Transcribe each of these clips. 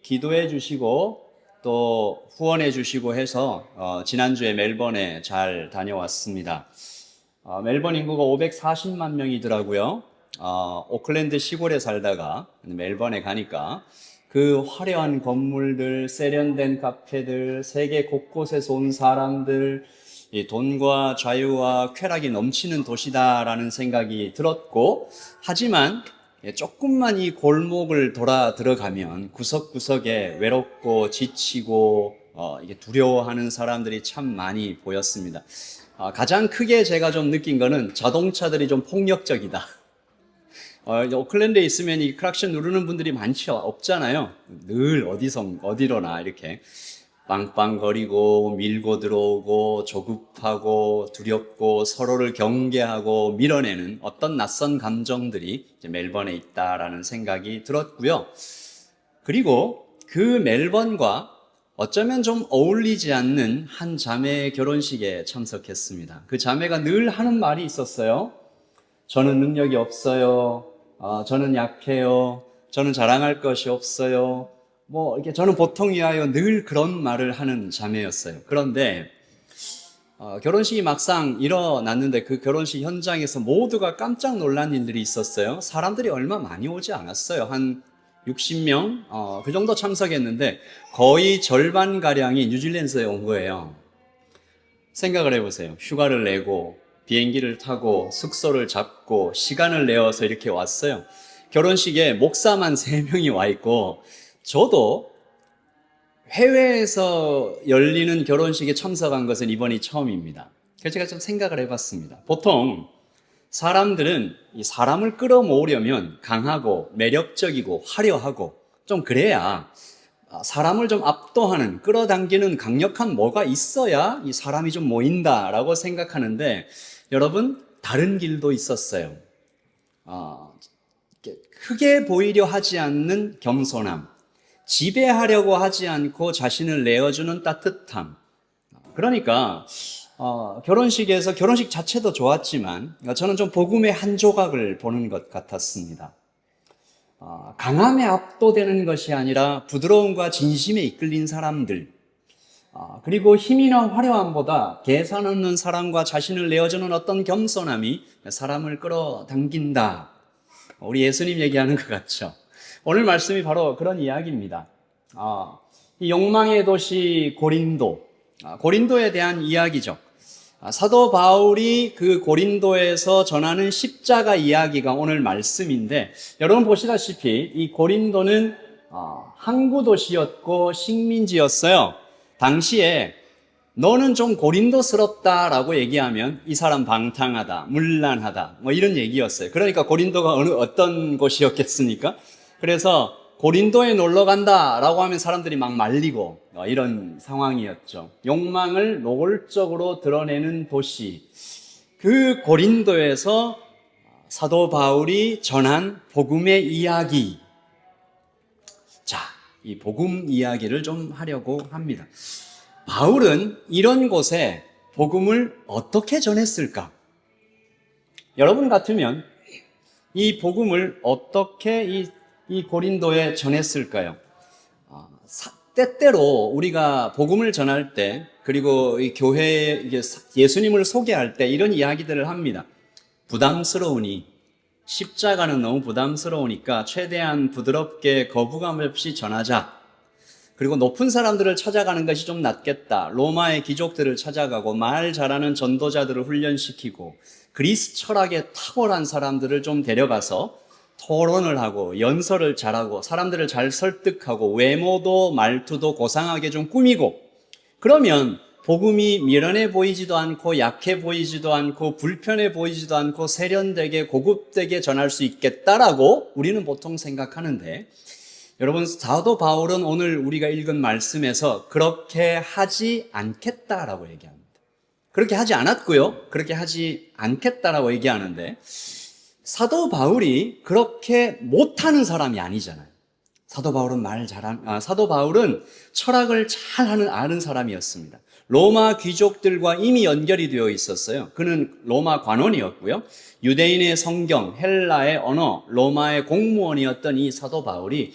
기도해 주시고 또 후원해 주시고 해서 지난주에 멜번에 잘 다녀왔습니다. 멜번 인구가 540만 명이더라고요. 오클랜드 시골에 살다가 멜번에 가니까 그 화려한 건물들, 세련된 카페들, 세계 곳곳에서 온 사람들, 이 돈과 자유와 쾌락이 넘치는 도시다라는 생각이 들었고, 하지만 조금만 이 골목을 돌아 들어가면 구석구석에 외롭고 지치고 이게 두려워하는 사람들이 참 많이 보였습니다. 가장 크게 제가 좀 느낀 거는 자동차들이 좀 폭력적이다. 오클랜드에 있으면 이 크락션 누르는 분들이 없잖아요. 늘 어디로나 이렇게 빵빵거리고 밀고 들어오고 조급하고 두렵고 서로를 경계하고 밀어내는 어떤 낯선 감정들이 이제 멜번에 있다라는 생각이 들었고요. 그리고 그 멜번과 어쩌면 좀 어울리지 않는 한 자매의 결혼식에 참석했습니다. 그 자매가 늘 하는 말이 있었어요. 저는 능력이 없어요. 저는 약해요. 저는 자랑할 것이 없어요. 이렇게 저는 보통이야요. 늘 그런 말을 하는 자매였어요. 그런데 결혼식이 막상 일어났는데 그 결혼식 현장에서 모두가 깜짝 놀란 일들이 있었어요. 사람들이 얼마 많이 오지 않았어요. 한 60명 그 정도 참석했는데 거의 절반가량이 뉴질랜드에 온 거예요. 생각을 해보세요. 휴가를 내고 비행기를 타고 숙소를 잡고 시간을 내어서 이렇게 왔어요. 결혼식에 목사만 3명이 와 있고 저도 해외에서 열리는 결혼식에 참석한 것은 이번이 처음입니다. 그래서 제가 좀 생각을 해봤습니다. 보통 사람들은 이 사람을 끌어모으려면 강하고 매력적이고 화려하고 좀 그래야 사람을 좀 압도하는, 끌어당기는 강력한 뭐가 있어야 이 사람이 좀 모인다라고 생각하는데 여러분, 다른 길도 있었어요. 크게 보이려 하지 않는 겸손함, 지배하려고 하지 않고 자신을 내어주는 따뜻함. 그러니까 결혼식에서 결혼식 자체도 좋았지만 저는 좀 복음의 한 조각을 보는 것 같았습니다. 강함에 압도되는 것이 아니라 부드러움과 진심에 이끌린 사람들, 그리고 힘이나 화려함보다 계산 없는 사랑과 자신을 내어주는 어떤 겸손함이 사람을 끌어당긴다. 우리 예수님 얘기하는 것 같죠. 오늘 말씀이 바로 그런 이야기입니다. 이 욕망의 도시 고린도, 고린도에 대한 이야기죠. 사도 바울이 그 고린도에서 전하는 십자가 이야기가 오늘 말씀인데, 여러분 보시다시피 이 고린도는 항구 도시였고 식민지였어요. 당시에 너는 좀 고린도스럽다라고 얘기하면 이 사람 방탕하다, 문란하다, 이런 얘기였어요. 그러니까 고린도가 어떤 곳이었겠습니까? 그래서 고린도에 놀러 간다라고 하면 사람들이 막 말리고 이런 상황이었죠. 욕망을 노골적으로 드러내는 도시. 그 고린도에서 사도 바울이 전한 복음의 이야기. 자, 이 복음 이야기를 좀 하려고 합니다. 바울은 이런 곳에 복음을 어떻게 전했을까? 여러분 같으면 이 복음을 어떻게 이 고린도에 전했을까요? 때때로 우리가 복음을 전할 때, 그리고 이 교회에 예수님을 소개할 때 이런 이야기들을 합니다. 부담스러우니, 십자가는 너무 부담스러우니까 최대한 부드럽게 거부감 없이 전하자. 그리고 높은 사람들을 찾아가는 것이 좀 낫겠다. 로마의 귀족들을 찾아가고 말 잘하는 전도자들을 훈련시키고 그리스 철학에 탁월한 사람들을 좀 데려가서 토론을 하고 연설을 잘하고 사람들을 잘 설득하고 외모도 말투도 고상하게 좀 꾸미고, 그러면 복음이 미련해 보이지도 않고 약해 보이지도 않고 불편해 보이지도 않고 세련되게 고급되게 전할 수 있겠다라고 우리는 보통 생각하는데, 여러분, 사도 바울은 오늘 우리가 읽은 말씀에서 그렇게 하지 않겠다라고 얘기합니다. 그렇게 하지 않았고요. 그렇게 하지 않겠다라고 얘기하는데, 사도 바울이 그렇게 못하는 사람이 아니잖아요. 사도 바울은 철학을 잘 아는 사람이었습니다. 로마 귀족들과 이미 연결이 되어 있었어요. 그는 로마 관원이었고요. 유대인의 성경, 헬라의 언어, 로마의 공무원이었던 이 사도 바울이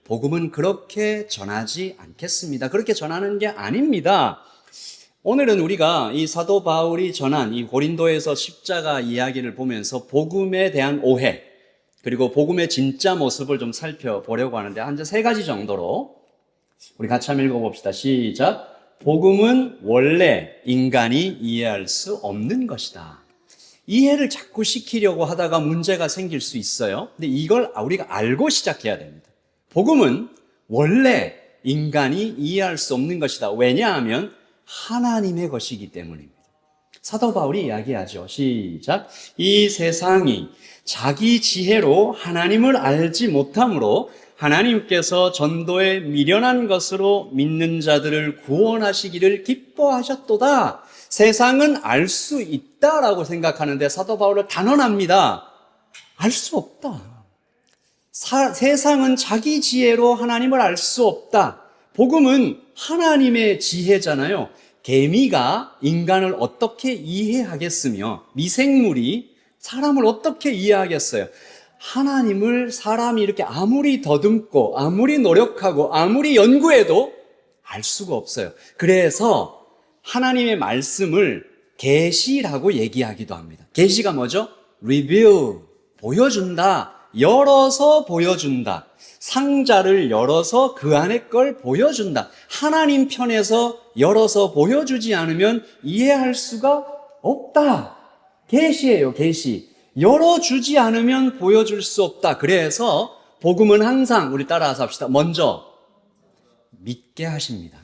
복음은 그렇게 전하지 않겠습니다. 그렇게 전하는 게 아닙니다. 오늘은 우리가 이 사도 바울이 전한 이 고린도에서 십자가 이야기를 보면서 복음에 대한 오해, 그리고 복음의 진짜 모습을 좀 살펴보려고 하는데 한 3가지 정도로 우리 같이 한번 읽어봅시다. 시작. 복음은 원래 인간이 이해할 수 없는 것이다. 이해를 자꾸 시키려고 하다가 문제가 생길 수 있어요. 근데 이걸 우리가 알고 시작해야 됩니다. 복음은 원래 인간이 이해할 수 없는 것이다. 왜냐하면 하나님의 것이기 때문입니다. 사도 바울이 이야기하죠. 시작. 이 세상이 자기 지혜로 하나님을 알지 못함으로 하나님께서 전도에 미련한 것으로 믿는 자들을 구원하시기를 기뻐하셨도다. 세상은 알 수 있다라고 생각하는데 사도 바울은 단언합니다. 알 수 없다. 세상은 자기 지혜로 하나님을 알 수 없다. 복음은 하나님의 지혜잖아요. 개미가 인간을 어떻게 이해하겠으며 미생물이 사람을 어떻게 이해하겠어요? 하나님을 사람이 이렇게 아무리 더듬고 아무리 노력하고 아무리 연구해도 알 수가 없어요. 그래서 하나님의 말씀을 계시라고 얘기하기도 합니다. 계시가 뭐죠? reveal, 보여준다. 열어서 보여준다. 상자를 열어서 그 안에 걸 보여준다. 하나님 편에서 열어서 보여주지 않으면 이해할 수가 없다. 계시예요, 계시. 열어주지 않으면 보여줄 수 없다. 그래서 복음은 항상 우리 따라서 합시다. 먼저 믿게 하십니다.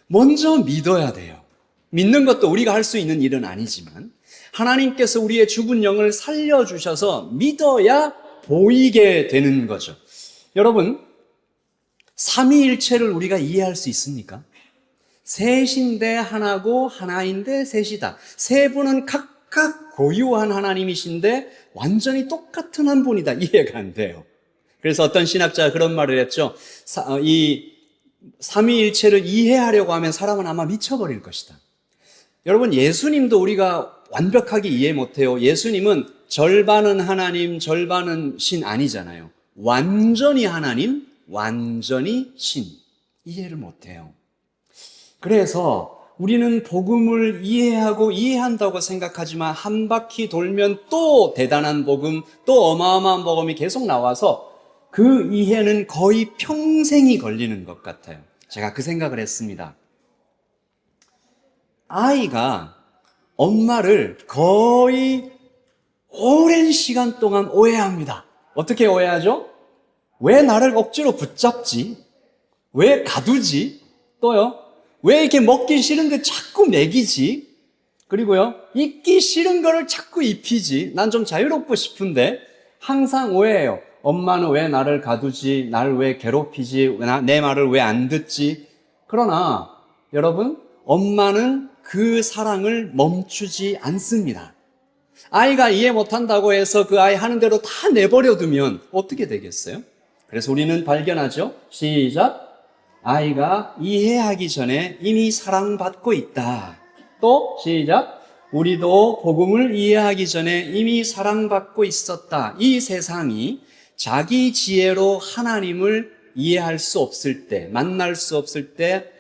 먼저 믿어야 돼요. 믿는 것도 우리가 할 수 있는 일은 아니지만 하나님께서 우리의 죽은 영을 살려주셔서 믿어야 보이게 되는 거죠. 여러분, 삼위일체를 우리가 이해할 수 있습니까? 셋인데 하나고 하나인데 셋이다. 세 분은 각각 고유한 하나님이신데 완전히 똑같은 한 분이다. 이해가 안 돼요. 그래서 어떤 신학자가 그런 말을 했죠. 이 삼위일체를 이해하려고 하면 사람은 아마 미쳐버릴 것이다. 여러분, 예수님도 우리가 완벽하게 이해 못해요. 예수님은 절반은 하나님, 절반은 신 아니잖아요. 완전히 하나님, 완전히 신. 이해를 못해요. 그래서 우리는 복음을 이해하고 이해한다고 생각하지만 한 바퀴 돌면 또 대단한 복음, 또 어마어마한 복음이 계속 나와서 그 이해는 거의 평생이 걸리는 것 같아요. 제가 그 생각을 했습니다. 아이가 엄마를 거의 오랜 시간 동안 오해합니다. 어떻게 오해하죠? 왜 나를 억지로 붙잡지? 왜 가두지? 또요? 왜 이렇게 먹기 싫은 거 자꾸 먹이지? 그리고요, 입기 싫은 거를 자꾸 입히지? 난 좀 자유롭고 싶은데 항상 오해해요. 엄마는 왜 나를 가두지? 나를 왜 괴롭히지? 내 말을 왜 안 듣지? 그러나 여러분, 엄마는 그 사랑을 멈추지 않습니다. 아이가 이해 못한다고 해서 그 아이 하는 대로 다 내버려 두면 어떻게 되겠어요? 그래서 우리는 발견하죠. 시작. 아이가 이해하기 전에 이미 사랑받고 있다. 또 시작. 우리도 복음을 이해하기 전에 이미 사랑받고 있었다. 이 세상이 자기 지혜로 하나님을 이해할 수 없을 때, 만날 수 없을 때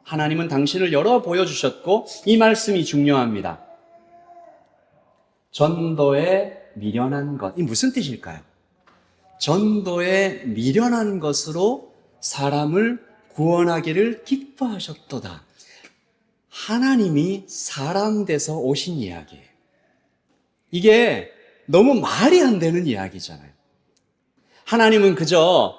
하나님은 당신을 열어 보여주셨고, 이 말씀이 중요합니다. 전도에 미련한 것. 이 무슨 뜻일까요? 전도에 미련한 것으로 사람을 구원하기를 기뻐하셨도다. 하나님이 사람 돼서 오신 이야기예요. 이게 너무 말이 안 되는 이야기잖아요. 하나님은 그저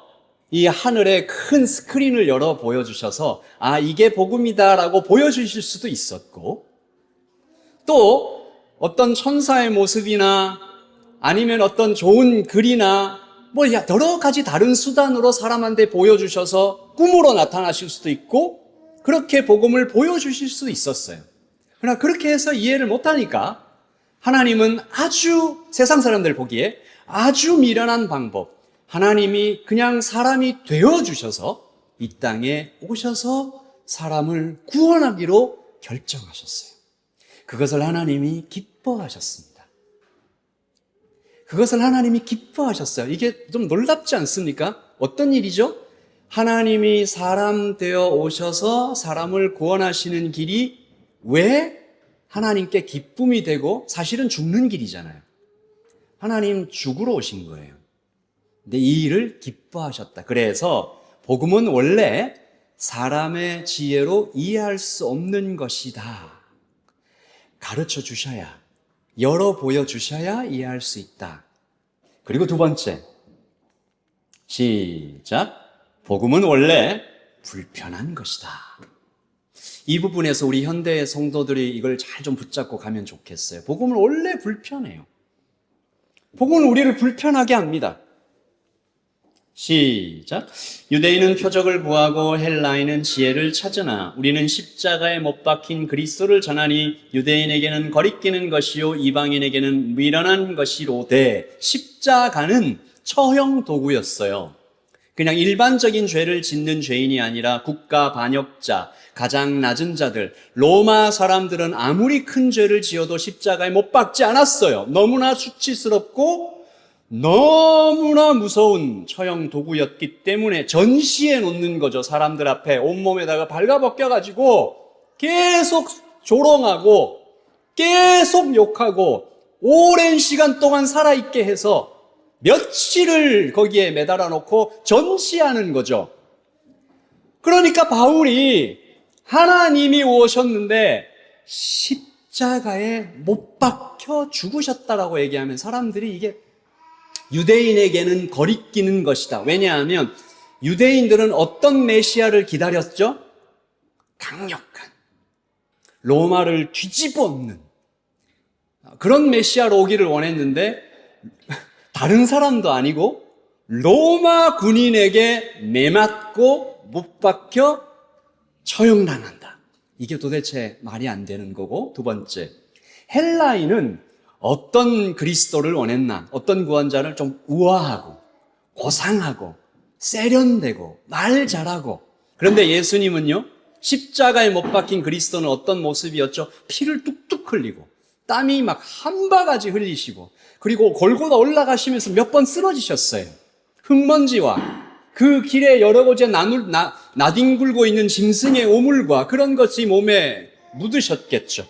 이 하늘에 큰 스크린을 열어 보여주셔서 이게 복음이다라고 보여주실 수도 있었고, 또 어떤 천사의 모습이나 아니면 어떤 좋은 글이나 여러 가지 다른 수단으로 사람한테 보여주셔서 꿈으로 나타나실 수도 있고, 그렇게 복음을 보여주실 수도 있었어요. 그러나 그렇게 해서 이해를 못하니까 하나님은 아주 세상 사람들 보기에 아주 미련한 방법, 하나님이 그냥 사람이 되어주셔서 이 땅에 오셔서 사람을 구원하기로 결정하셨어요. 그것을 하나님이 기뻐하셨습니다. 그것을 하나님이 기뻐하셨어요. 이게 좀 놀랍지 않습니까? 어떤 일이죠? 하나님이 사람 되어 오셔서 사람을 구원하시는 길이 왜 하나님께 기쁨이 되고 사실은 죽는 길이잖아요. 하나님 죽으러 오신 거예요. 근데 이 일을 기뻐하셨다. 그래서 복음은 원래 사람의 지혜로 이해할 수 없는 것이다. 가르쳐 주셔야, 열어 보여 주셔야 이해할 수 있다. 그리고 두 번째, 시작. 복음은 원래 불편한 것이다. 이 부분에서 우리 현대의 성도들이 이걸 잘 좀 붙잡고 가면 좋겠어요. 복음은 원래 불편해요. 복음은 우리를 불편하게 합니다. 시작. 유대인은 표적을 구하고 헬라인은 지혜를 찾으나 우리는 십자가에 못 박힌 그리스도를 전하니 유대인에게는 거리끼는 것이요 이방인에게는 미련한 것이로되 십자가는 처형 도구였어요. 그냥 일반적인 죄를 짓는 죄인이 아니라 국가 반역자, 가장 낮은 자들, 로마 사람들은 아무리 큰 죄를 지어도 십자가에 못 박지 않았어요. 너무나 수치스럽고 너무나 무서운 처형 도구였기 때문에 전시해 놓는 거죠. 사람들 앞에 온몸에다가 발가벗겨가지고 계속 조롱하고 계속 욕하고 오랜 시간 동안 살아있게 해서 며칠을 거기에 매달아 놓고 전시하는 거죠. 그러니까 바울이 하나님이 오셨는데 십자가에 못 박혀 죽으셨다라고 얘기하면 사람들이 이게 유대인에게는 거리끼는 것이다. 왜냐하면 유대인들은 어떤 메시아를 기다렸죠? 강력한, 로마를 뒤집어 엎는 그런 메시아로 오기를 원했는데 다른 사람도 아니고 로마 군인에게 매맞고 못 박혀 처형당한다. 이게 도대체 말이 안 되는 거고, 두 번째, 헬라인은 어떤 그리스도를 원했나? 어떤 구원자를 좀 우아하고 고상하고 세련되고 말 잘하고. 그런데 예수님은요, 십자가에 못 박힌 그리스도는 어떤 모습이었죠? 피를 뚝뚝 흘리고 땀이 막 한 바가지 흘리시고, 그리고 골고다 올라가시면서 몇 번 쓰러지셨어요. 흙먼지와 그 길에 여러 곳에 나뒹굴고 있는 짐승의 오물과 그런 것이 몸에 묻으셨겠죠.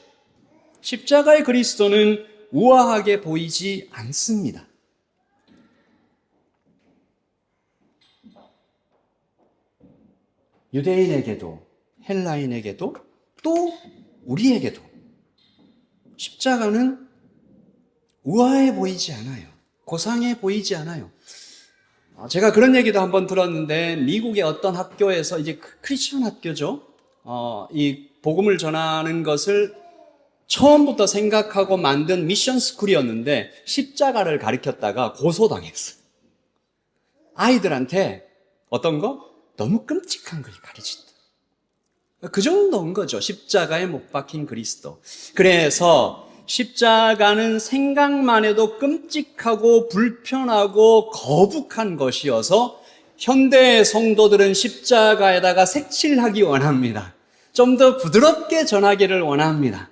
십자가의 그리스도는 우아하게 보이지 않습니다. 유대인에게도 헬라인에게도 또 우리에게도 십자가는 우아해 보이지 않아요. 고상해 보이지 않아요. 제가 그런 얘기도 한번 들었는데, 미국의 어떤 학교에서, 이제 크리스천 학교죠. 이 복음을 전하는 것을 처음부터 생각하고 만든 미션 스쿨이었는데 십자가를 가르쳤다가 고소당했어요. 아이들한테 어떤 거? 너무 끔찍한 걸 가르친다. 그 정도인 거죠. 십자가에 못 박힌 그리스도. 그래서 십자가는 생각만 해도 끔찍하고 불편하고 거북한 것이어서 현대 성도들은 십자가에다가 색칠하기 원합니다. 좀 더 부드럽게 전하기를 원합니다.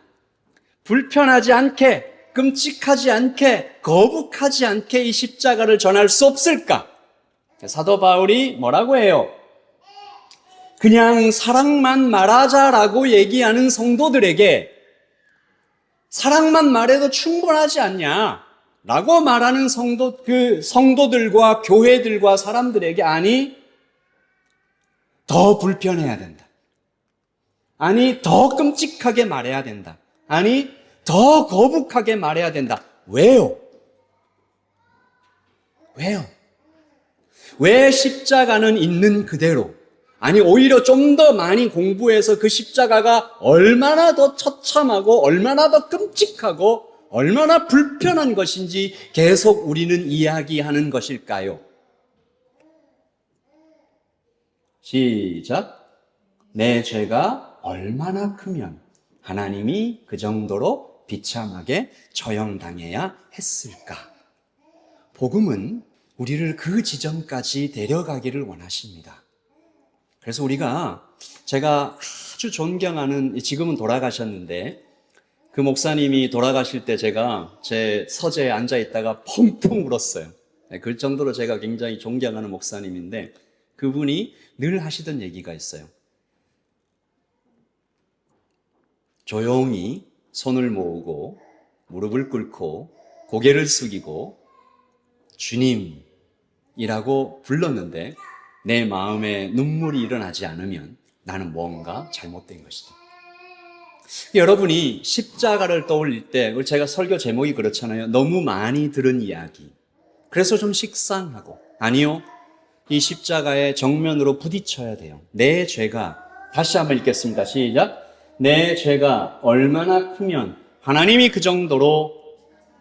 불편하지 않게, 끔찍하지 않게, 거북하지 않게 이 십자가를 전할 수 없을까? 사도 바울이 뭐라고 해요? 그냥 사랑만 말하자라고 얘기하는 성도들에게 사랑만 말해도 충분하지 않냐? 라고 말하는 성도들과 교회들과 사람들에게, 아니, 더 불편해야 된다. 아니, 더 끔찍하게 말해야 된다. 아니, 더 거북하게 말해야 된다. 왜요? 왜요? 왜 십자가는 있는 그대로, 아니 오히려 좀 더 많이 공부해서 그 십자가가 얼마나 더 처참하고 얼마나 더 끔찍하고 얼마나 불편한 것인지 계속 우리는 이야기하는 것일까요? 시작. 내 죄가 얼마나 크면 하나님이 그 정도로 비참하게 처형당해야 했을까? 복음은 우리를 그 지점까지 데려가기를 원하십니다. 그래서 제가 아주 존경하는, 지금은 돌아가셨는데, 그 목사님이 돌아가실 때 제가 제 서재에 앉아 있다가 펑펑 울었어요. 그 정도로 제가 굉장히 존경하는 목사님인데 그분이 늘 하시던 얘기가 있어요. 조용히 손을 모으고 무릎을 꿇고 고개를 숙이고 주님이라고 불렀는데 내 마음에 눈물이 일어나지 않으면 나는 뭔가 잘못된 것이다. 여러분이 십자가를 떠올릴 때 제가 설교 제목이 그렇잖아요. 너무 많이 들은 이야기. 그래서 좀 식상하고 아니요. 이 십자가에 정면으로 부딪혀야 돼요. 내 죄가 다시 한번 읽겠습니다. 시작. 내 죄가 얼마나 크면 하나님이 그 정도로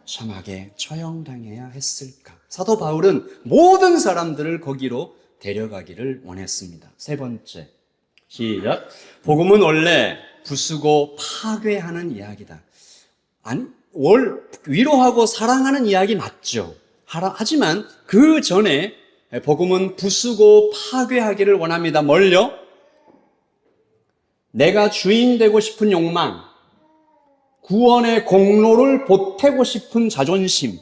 참하게 처형당해야 했을까? 사도 바울은 모든 사람들을 거기로 데려가기를 원했습니다. 세 번째, 시작. 복음은 원래 부수고 파괴하는 이야기다. 아니, 위로하고 사랑하는 이야기 맞죠. 하지만 그 전에 복음은 부수고 파괴하기를 원합니다. 뭘요? 내가 주인 되고 싶은 욕망, 구원의 공로를 보태고 싶은 자존심,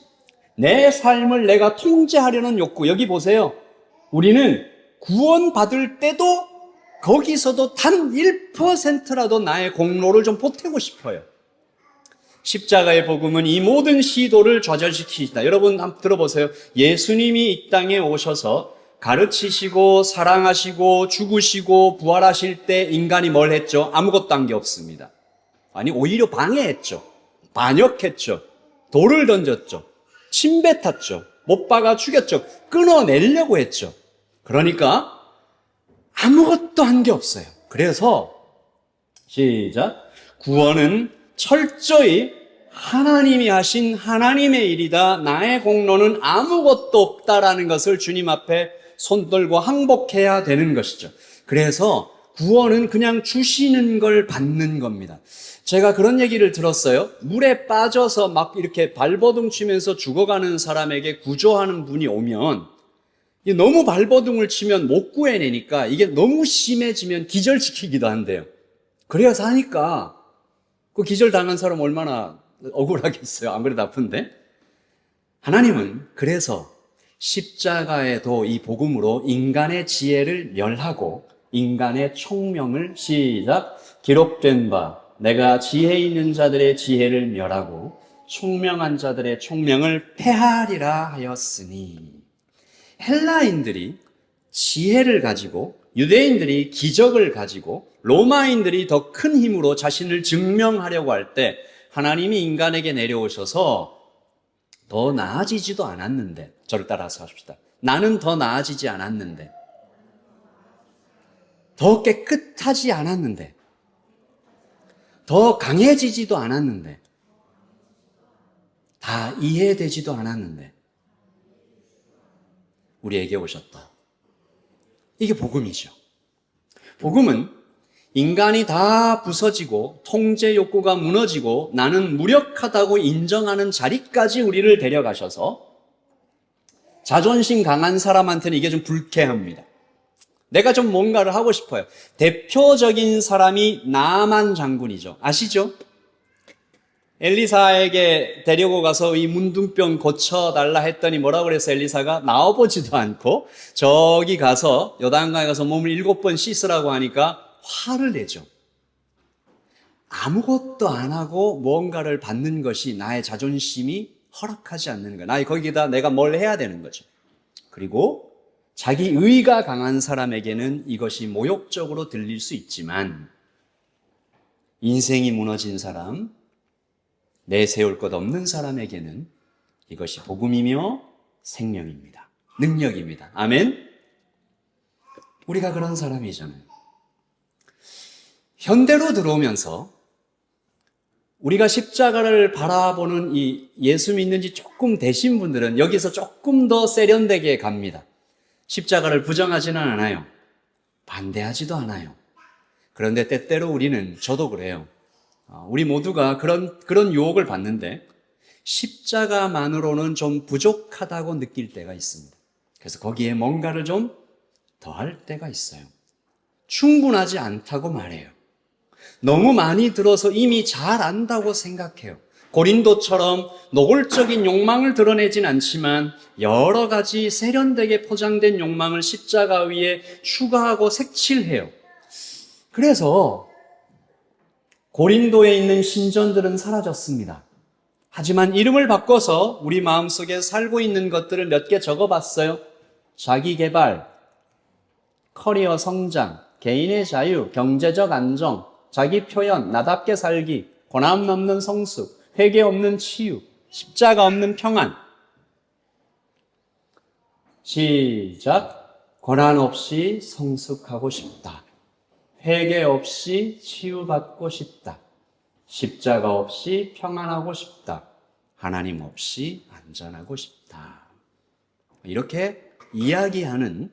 내 삶을 내가 통제하려는 욕구. 여기 보세요. 우리는 구원받을 때도 거기서도 단 1%라도 나의 공로를 좀 보태고 싶어요. 십자가의 복음은 이 모든 시도를 좌절시키시다. 여러분 한번 들어보세요. 예수님이 이 땅에 오셔서 가르치시고 사랑하시고 죽으시고 부활하실 때 인간이 뭘 했죠? 아무것도 한 게 없습니다. 아니 오히려 방해했죠. 반역했죠. 돌을 던졌죠. 침뱉었죠. 못 박아 죽였죠. 끊어내려고 했죠. 그러니까 아무것도 한 게 없어요. 그래서 시작. 구원은 철저히 하나님이 하신 하나님의 일이다. 나의 공로는 아무것도 없다라는 것을 주님 앞에 손 들고 항복해야 되는 것이죠. 그래서 구원은 그냥 주시는 걸 받는 겁니다. 제가 그런 얘기를 들었어요. 물에 빠져서 막 이렇게 발버둥 치면서 죽어가는 사람에게 구조하는 분이 오면 너무 발버둥을 치면 못 구해내니까 이게 너무 심해지면 기절시키기도 한대요. 그래서 하니까 그 기절당한 사람 얼마나 억울하겠어요. 안 그래도 아픈데. 하나님은 그래서 십자가에도 이 복음으로 인간의 지혜를 멸하고 인간의 총명을 시작. 기록된 바 내가 지혜 있는 자들의 지혜를 멸하고 총명한 자들의 총명을 폐하리라 하였으니. 헬라인들이 지혜를 가지고 유대인들이 기적을 가지고 로마인들이 더 큰 힘으로 자신을 증명하려고 할 때 하나님이 인간에게 내려오셔서 더 나아지지도 않았는데, 저를 따라서 하십시다. 나는 더 나아지지 않았는데, 더 깨끗하지 않았는데, 더 강해지지도 않았는데, 다 이해되지도 않았는데 우리에게 오셨다. 이게 복음이죠. 복음은 인간이 다 부서지고 통제 욕구가 무너지고 나는 무력하다고 인정하는 자리까지 우리를 데려가셔서 자존심 강한 사람한테는 이게 좀 불쾌합니다. 내가 좀 뭔가를 하고 싶어요. 대표적인 사람이 나만 장군이죠. 아시죠? 엘리사에게 데리고 가서 이 문둥병 고쳐달라 했더니 뭐라고 그래서 엘리사가 나와보지도 않고 저기 가서 요단강에 가서 몸을 7번 씻으라고 하니까 화를 내죠. 아무것도 안 하고 뭔가를 받는 것이 나의 자존심이 허락하지 않는 거예요. 거기다 내가 뭘 해야 되는 거죠. 그리고 자기 의가 강한 사람에게는 이것이 모욕적으로 들릴 수 있지만 인생이 무너진 사람, 내세울 것 없는 사람에게는 이것이 복음이며 생명입니다. 능력입니다. 아멘? 우리가 그런 사람이잖아요. 현대로 들어오면서 우리가 십자가를 바라보는 이 예수 믿는 지 조금 되신 분들은 여기서 조금 더 세련되게 갑니다. 십자가를 부정하지는 않아요. 반대하지도 않아요. 그런데 때때로 우리는, 저도 그래요. 우리 모두가 그런 유혹을 받는데 십자가만으로는 좀 부족하다고 느낄 때가 있습니다. 그래서 거기에 뭔가를 좀 더할 때가 있어요. 충분하지 않다고 말해요. 너무 많이 들어서 이미 잘 안다고 생각해요. 고린도처럼 노골적인 욕망을 드러내진 않지만 여러 가지 세련되게 포장된 욕망을 십자가 위에 추가하고 색칠해요. 그래서 고린도에 있는 신전들은 사라졌습니다. 하지만 이름을 바꿔서 우리 마음속에 살고 있는 것들을 몇 개 적어봤어요. 자기 개발, 커리어 성장, 개인의 자유, 경제적 안정, 자기 표현, 나답게 살기, 고난 없는 성숙, 회개 없는 치유, 십자가 없는 평안. 시작. 고난 없이 성숙하고 싶다. 회개 없이 치유받고 싶다. 십자가 없이 평안하고 싶다. 하나님 없이 안전하고 싶다. 이렇게 이야기하는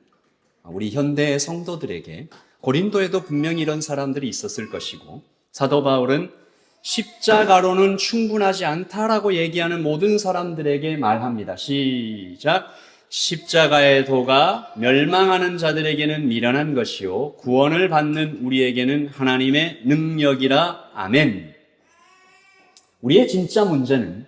우리 현대의 성도들에게 고린도에도 분명히 이런 사람들이 있었을 것이고, 사도 바울은 십자가로는 충분하지 않다라고 얘기하는 모든 사람들에게 말합니다. 시작. 십자가의 도가 멸망하는 자들에게는 미련한 것이요 구원을 받는 우리에게는 하나님의 능력이라. 아멘. 우리의 진짜 문제는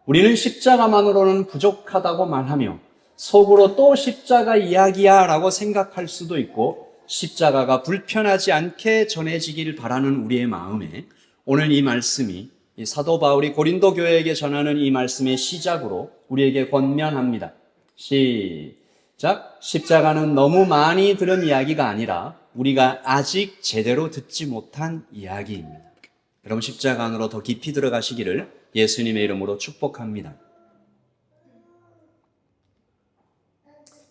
우리는 십자가만으로는 부족하다고 말하며 속으로 또 십자가 이야기야 라고 생각할 수도 있고, 십자가가 불편하지 않게 전해지길 바라는 우리의 마음에 오늘 이 말씀이 사도 바울이 고린도 교회에게 전하는 이 말씀의 시작으로 우리에게 권면합니다. 시작. 십자가는 너무 많이 들은 이야기가 아니라 우리가 아직 제대로 듣지 못한 이야기입니다. 여러분, 십자가 안으로 더 깊이 들어가시기를 예수님의 이름으로 축복합니다.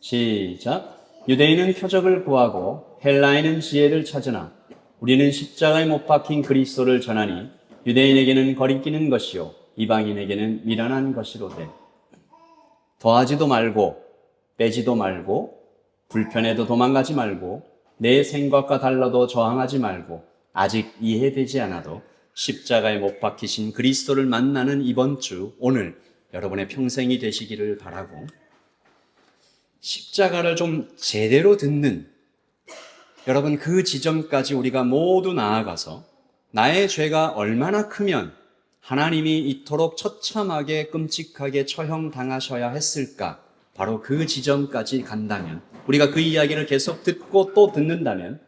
시작. 유대인은 표적을 구하고 헬라인은 지혜를 찾으나 우리는 십자가에 못 박힌 그리스도를 전하니 유대인에게는 거리끼는 것이요 이방인에게는 미련한 것이로되 더하지도 말고 빼지도 말고 불편해도 도망가지 말고 내 생각과 달라도 저항하지 말고 아직 이해되지 않아도 십자가에 못 박히신 그리스도를 만나는 이번 주, 오늘 여러분의 평생이 되시기를 바라고, 십자가를 좀 제대로 듣는 여러분 그 지점까지 우리가 모두 나아가서 나의 죄가 얼마나 크면 하나님이 이토록 처참하게 끔찍하게 처형당하셔야 했을까, 바로 그 지점까지 간다면, 우리가 그 이야기를 계속 듣고 또 듣는다면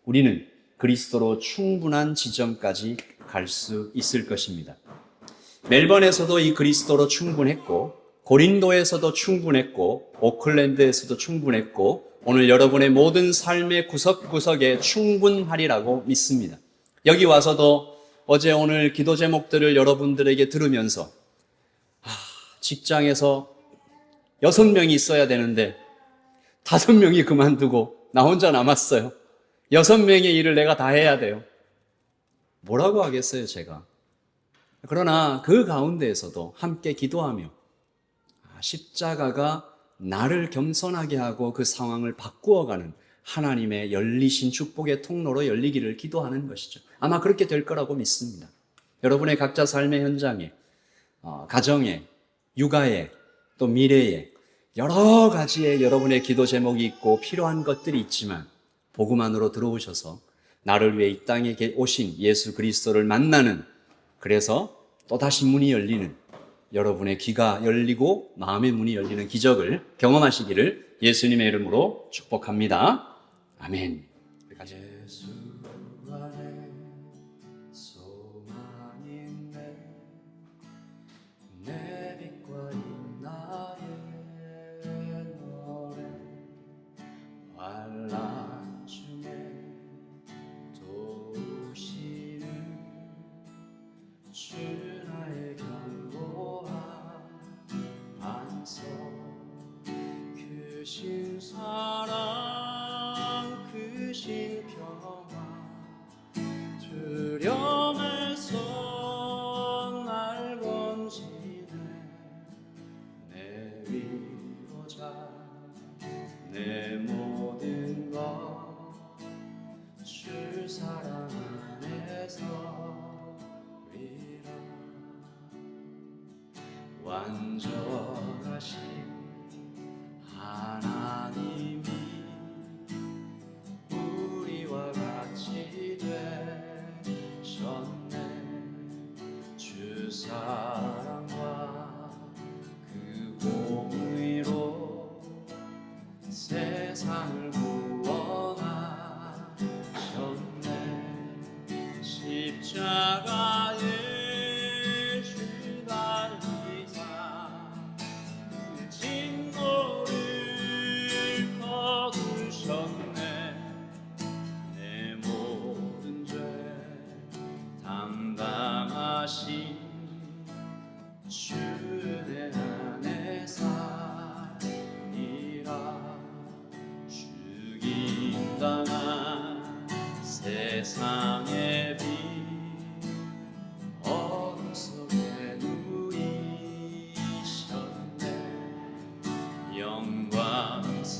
우리는 그리스도로 충분한 지점까지 갈 수 있을 것입니다. 멜번에서도 이 그리스도로 충분했고, 고린도에서도 충분했고, 오클랜드에서도 충분했고, 오늘 여러분의 모든 삶의 구석구석에 충분하리라고 믿습니다. 여기 와서도 어제 오늘 기도 제목들을 여러분들에게 들으면서 직장에서 6명이 있어야 되는데 5명이 그만두고 나 혼자 남았어요. 6명의 일을 내가 다 해야 돼요. 뭐라고 하겠어요, 제가. 그러나 그 가운데에서도 함께 기도하며 십자가가 나를 겸손하게 하고 그 상황을 바꾸어가는 하나님의 열리신 축복의 통로로 열리기를 기도하는 것이죠. 아마 그렇게 될 거라고 믿습니다. 여러분의 각자 삶의 현장에, 가정에, 육아에, 또 미래에 여러 가지의 여러분의 기도 제목이 있고 필요한 것들이 있지만, 복음 안으로 들어오셔서 나를 위해 이 땅에 오신 예수 그리스도를 만나는, 그래서 또다시 문이 열리는, 여러분의 귀가 열리고 마음의 문이 열리는 기적을 경험하시기를 예수님의 이름으로 축복합니다. 아멘. 예수 안에 소망 있네, 내 빛과 이 나의 노래, 환난 중에 도우시는 주 나의 견고한 반석, 크신 사랑 크신 평화, 두려움에서 날 건지네, 내 위로자 내 모든 것 주 사랑 안에서리라. 완전하신 하나님이 우리와 같이 되셨네, 주 사랑 당한 세상의 빛 어둠 속에 누이셨네. 영광스러운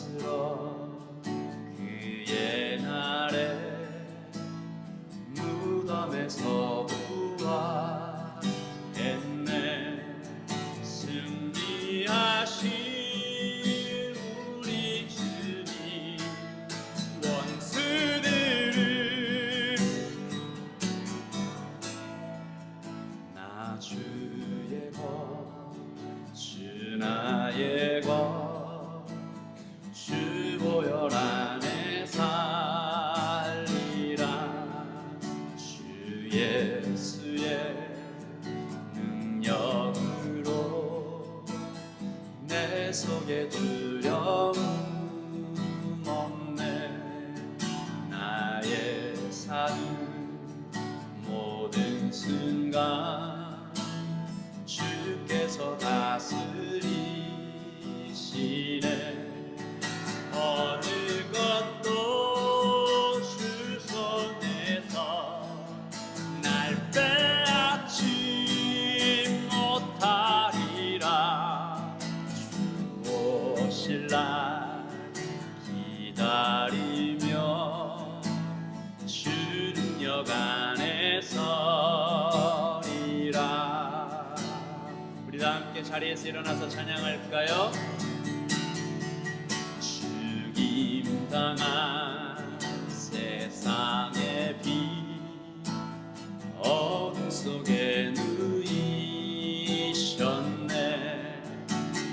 그의 날에 무덤에서 부활했네. 승리하신 우리 주님 원수들을 나 주의 것, 주 나의 것, 주 보혈 안에 살리라. 주 예수의 능력으로 내 속에 두려움 없네. 나의 사는 모든 순간 주께서 다스리시네. 어느 것도 주 손에서 날 빼앗지 못하리라. 주 오실 날 기다리며 주 능력 안에 서리라. 우리 다 함께 자리에서 일어나서 찬양할까요? 죽임당한 세상의 빛 어둠 속에 누이셨네.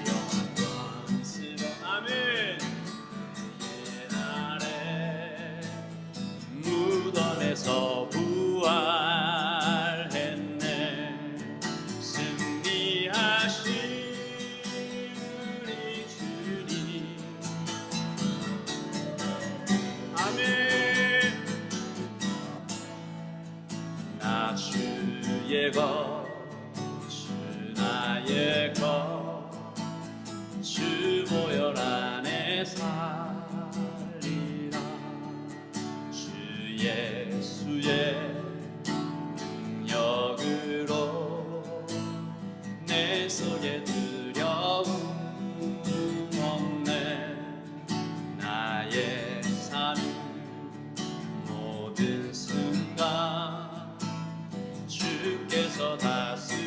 영광스러운 아멘 옛날에 무덤에서 부활했네. 승리하신 우리 주님 아멘. 나 주의 것, 주 나의 것, 주 보혈 안에 살리라. 주 예수의 능력으로 내 속에 두려움 없네. 나의 사는 모든 순간 주께서 다스리시네.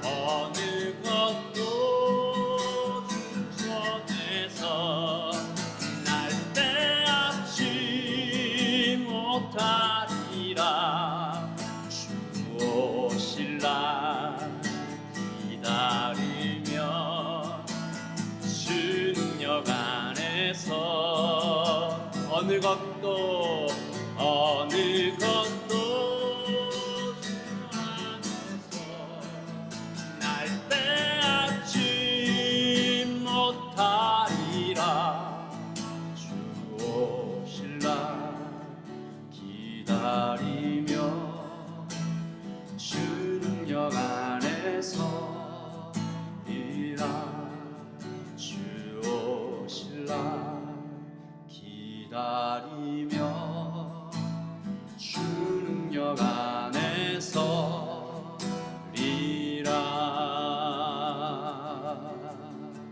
어느 것도 주 손에서 날 빼앗지 못하리라. 주 오실 날 기다리며 주 능력 안에서 어느 것도 주 안에서 날 빼앗지 못하리라. 주 오실 날 기다리며 주 능력 안에서 이라. 주 오실 날 기다리며 주 능력 안에서 리라.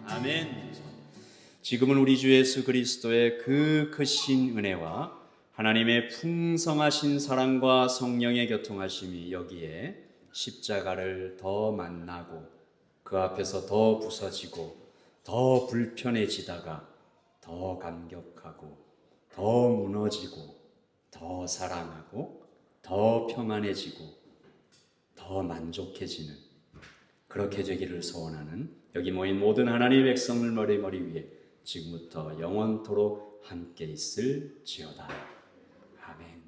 아멘. 지금은 우리 주 예수 그리스도의 그 크신 은혜와 하나님의 풍성하신 사랑과 성령의 교통하심이 여기에 십자가를 더 만나고 그 앞에서 더 부서지고 더 불편해지다가 더 감격하고 더 무너지고 더 사랑하고 더 평안해지고 더 만족해지는 그렇게 되기를 소원하는 여기 모인 모든 하나님의 백성을 머리 위에 지금부터 영원토록 함께 있을지어다. 아멘.